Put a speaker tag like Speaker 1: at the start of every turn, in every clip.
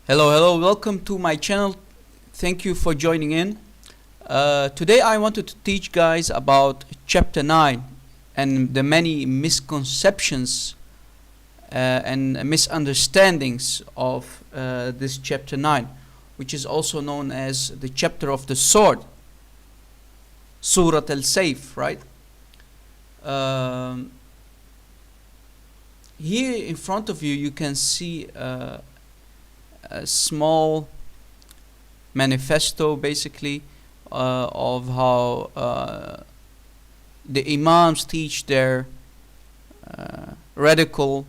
Speaker 1: Hello, welcome to my channel. Thank you for joining in. Today I wanted to teach guys about chapter 9 and the many misconceptions and misunderstandings of this chapter 9, which is also known as the chapter of the sword, Surah al-Sayf, right? Here in front of you, you can see a small manifesto basically of how the imams teach their radical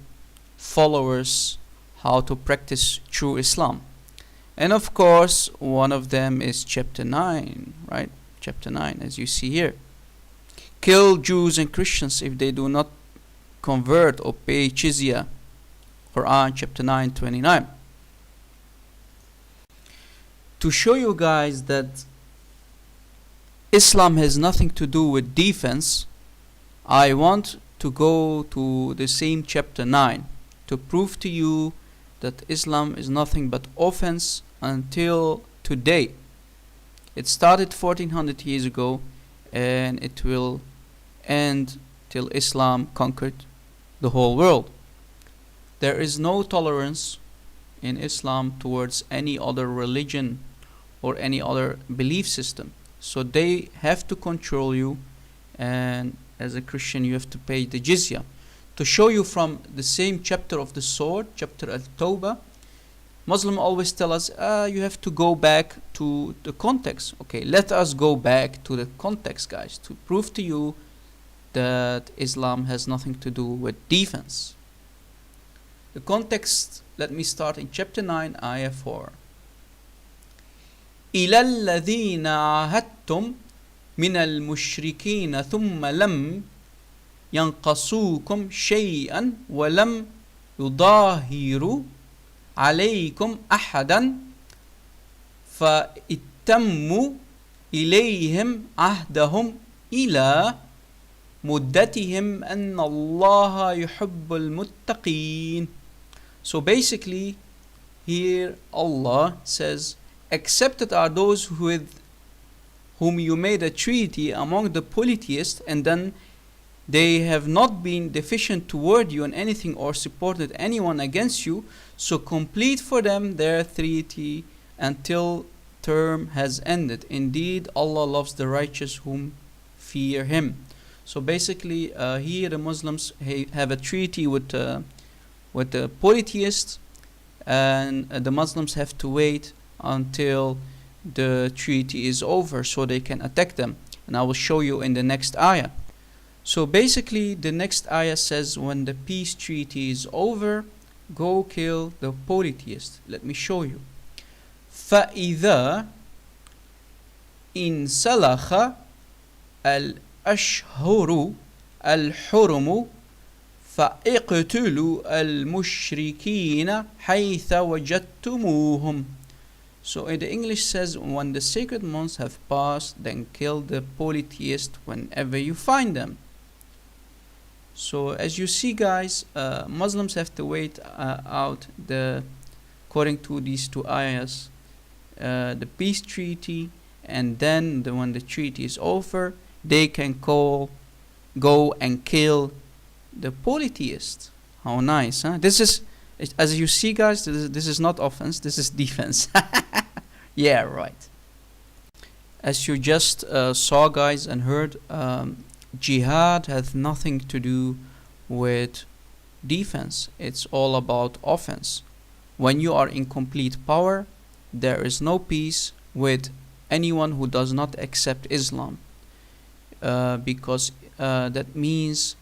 Speaker 1: followers how to practice true Islam. And of course, one of them is chapter 9, right? Chapter 9, as you see here. Kill Jews and Christians if they do not convert or pay jizya. Quran chapter 9:29. To show you guys that Islam has nothing to do with defense, I want to go to the same chapter 9 to prove to you that Islam is nothing but offense until today. It started 1400 years ago and it will end till Islam conquered the whole world. There is no tolerance in Islam towards any other religion or any other belief system. So they have to control you, and as a Christian you have to pay the jizya. To show you from the same chapter of the sword, chapter Al-Tawbah, Muslim always tell us you have to go back to the context. Okay, let us go back to the context, guys, to prove to you that Islam has nothing to do with defense. The context, let me start in chapter 9, ayah 4. إِلَى الَّذِينَ عَاهَدتُّمْ مِنَ الْمُشْرِكِينَ ثُمَّ لَمْ يَنْقَصُوكُمْ شَيْئًا وَلَمْ يُظَاهِرُوا عَلَيْكُمْ أَحَدًا فَإِتَّمُّوا إِلَيْهِمْ عَهْدَهُمْ إِلَى مُدَّتِهِمْ أَنَّ اللَّهَ يُحِبُّ الْمُتَّقِينَ. So basically, here Allah says, accepted are those with whom you made a treaty among the polytheists, and then they have not been deficient toward you in anything or supported anyone against you, so complete for them their treaty until term has ended. Indeed, Allah loves the righteous whom fear Him. So basically, here the Muslims have a treaty with the polytheists, and the Muslims have to wait until the treaty is over so they can attack them. And I will show you in the next ayah. So basically, the next ayah says, when the peace treaty is over, go kill the polytheists. Let me show you. فَإِذَا إِنْسَلَخَ الْأَشْهُرُ الْحُرُمُ فَاقْتُلُوا الْمُشْرِكِينَ حَيْثَ وَجَدْتُمُوهُمْ. So in the English says, when the sacred months have passed, then kill the polytheists whenever you find them. So as you see, guys, Muslims have to wait out according to these two ayahs, the peace treaty, and then when the treaty is over, they can go and kill the polytheists. How nice, huh? This is, as you see, guys, this is not offense, this is defense. Yeah, right. As you just saw, guys, and heard, jihad has nothing to do with defense. It's all about offense. When you are in complete power, there is no peace with anyone who does not accept Islam, because that means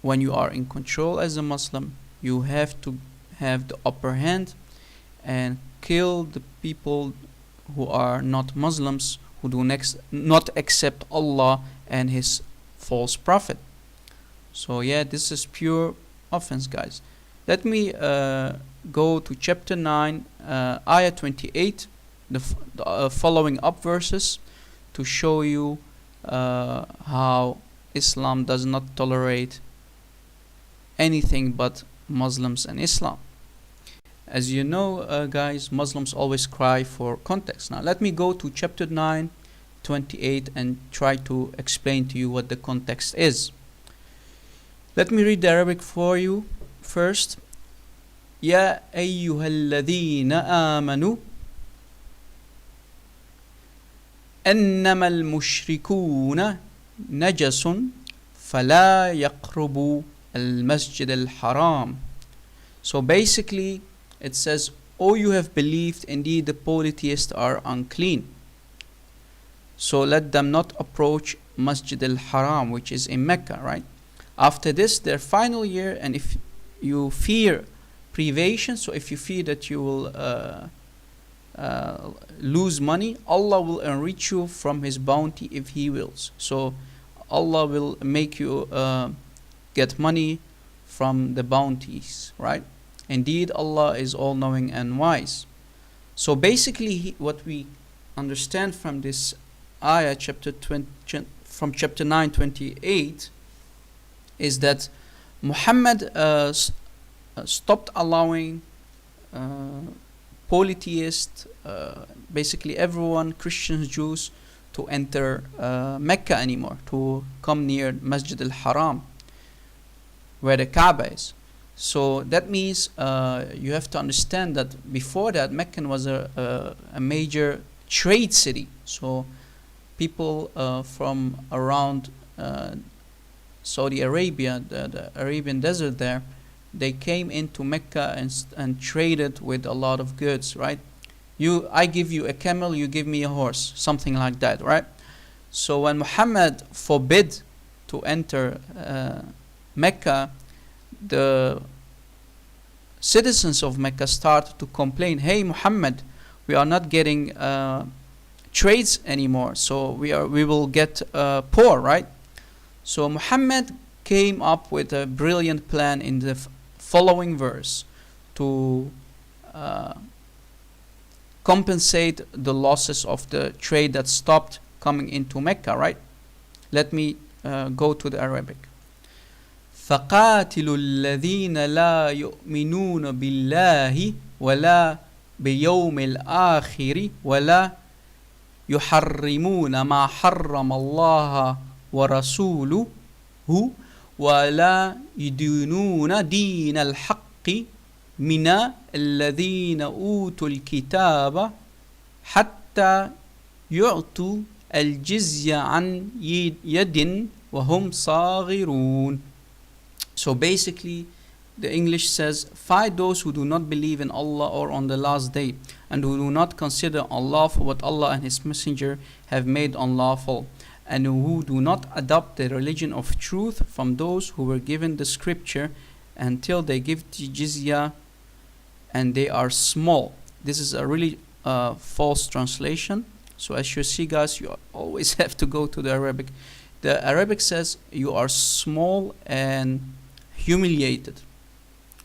Speaker 1: when you are in control as a Muslim, you have to have the upper hand and kill the people who are not Muslims, who do not accept Allah and His false prophet. So yeah, this is pure offense, guys. Let me go to chapter 9, ayah 28, the following up verses, to show you how Islam does not tolerate anything but Muslims and Islam. As you know, guys, Muslims always cry for context. Now, let me go to chapter 9, 28, and try to explain to you what the context is. Let me read the Arabic for you first. يا أيها الذين آمنوا أنما المشركون نجس فلا يقربوا المسجد الحرام. So basically it says, "O you have believed, indeed the polytheists are unclean. So let them not approach Masjid al-Haram," which is in Mecca, right? After this, their final year, and if you fear privation, so if you fear that you will lose money, Allah will enrich you from His bounty if He wills. So Allah will make you get money from the bounties, right? Indeed, Allah is all-knowing and wise. So basically, what we understand from this ayah, from chapter 9:28, is that Muhammad stopped allowing polytheists, basically everyone, Christians, Jews, to enter Mecca anymore, to come near Masjid al-Haram, where the Kaaba is. So that means you have to understand that before that, Mecca was a major trade city. So people from around Saudi Arabia, the Arabian desert there, they came into Mecca and traded with a lot of goods, right? I give you a camel, you give me a horse, something like that, right? So when Muhammad forbid to enter Mecca, the citizens of Mecca started to complain, "Hey Muhammad, we are not getting trades anymore, so we will get poor," right? So Muhammad came up with a brilliant plan in the following verse to compensate the losses of the trade that stopped coming into Mecca, right? Let me go to the Arabic. فَقَاتِلُوا الَّذِينَ لَا يُؤْمِنُونَ بِاللَّهِ وَلَا بِيَوْمِ الْآخِرِ وَلَا يُحَرِّمُونَ مَا حَرَّمَ اللَّهُ وَرَسُولُهُ وَلَا يَدِينُونَ دِينَ الْحَقِّ مِنَ الَّذِينَ أُوتُوا الْكِتَابَ حَتَّى يُعْطُوا الْجِزْيَةَ عَنْ يَدٍ وَهُمْ صَاغِرُونَ. So basically, the English says, "Fight those who do not believe in Allah or on the last day, and who do not consider unlawful what Allah and His Messenger have made unlawful, and who do not adopt the religion of truth from those who were given the scripture until they give the jizya, and they are small." This is a really false translation. So as you see, guys, you always have to go to the Arabic. The Arabic says you are small and humiliated,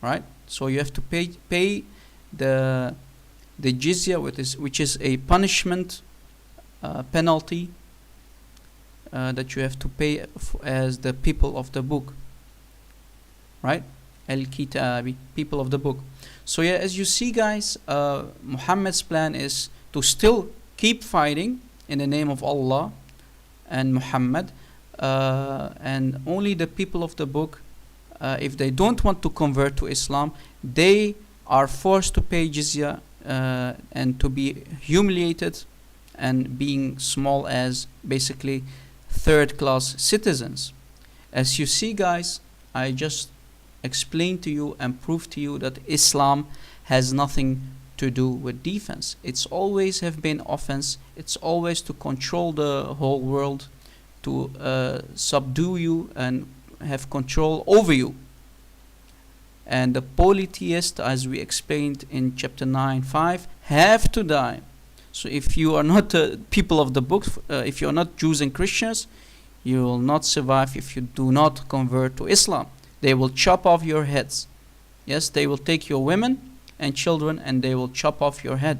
Speaker 1: right? So you have to pay the jizya, which is a punishment penalty that you have to pay as the people of the book, right? Al-Kitabi, people of the book. So yeah, as you see, guys, Muhammad's plan is to still keep fighting in the name of Allah and Muhammad, and only the people of the book, if they don't want to convert to Islam, they are forced to pay jizya and to be humiliated and being small as basically third-class citizens. As you see, guys, I just explained to you and proved to you that Islam has nothing to do with defense. It's always have been offense. It's always to control the whole world, to subdue you and have control over you. And the polytheists, as we explained in chapter 9:5, have to die. So if you are not people of the book, if you are not Jews and Christians, you will not survive if you do not convert to Islam. They will chop off your heads. Yes, they will take your women and children and they will chop off your head.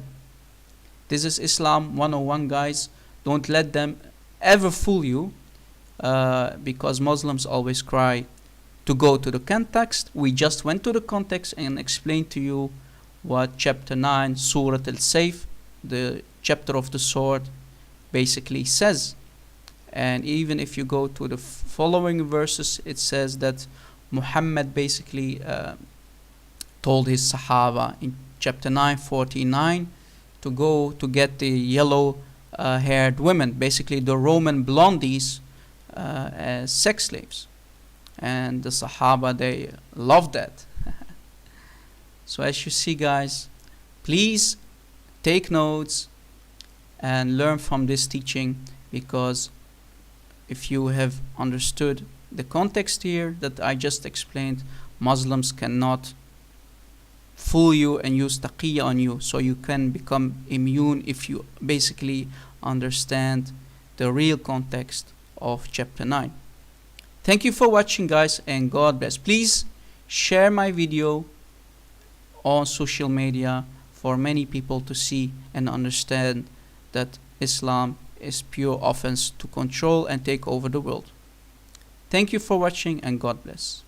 Speaker 1: This is Islam 101, guys. Don't let them ever fool you, because Muslims always cry to go to the context. We just went to the context and explained to you what chapter 9, Surah al-Sayf, the chapter of the sword, basically says. And even if you go to the following verses, it says that Muhammad basically told his Sahaba in chapter 9:49 to go to get the yellow haired women, basically the Roman blondies, as sex slaves. And the Sahaba, they loved that. So as you see, guys, please take notes and learn from this teaching, because if you have understood the context here that I just explained, Muslims cannot fool you and use taqiyya on you. So you can become immune if you basically understand the real context of chapter 9. Thank you for watching, guys, and God bless. Please share my video on social media for many people to see and understand that Islam is pure offense to control and take over the world. Thank you for watching, and God bless.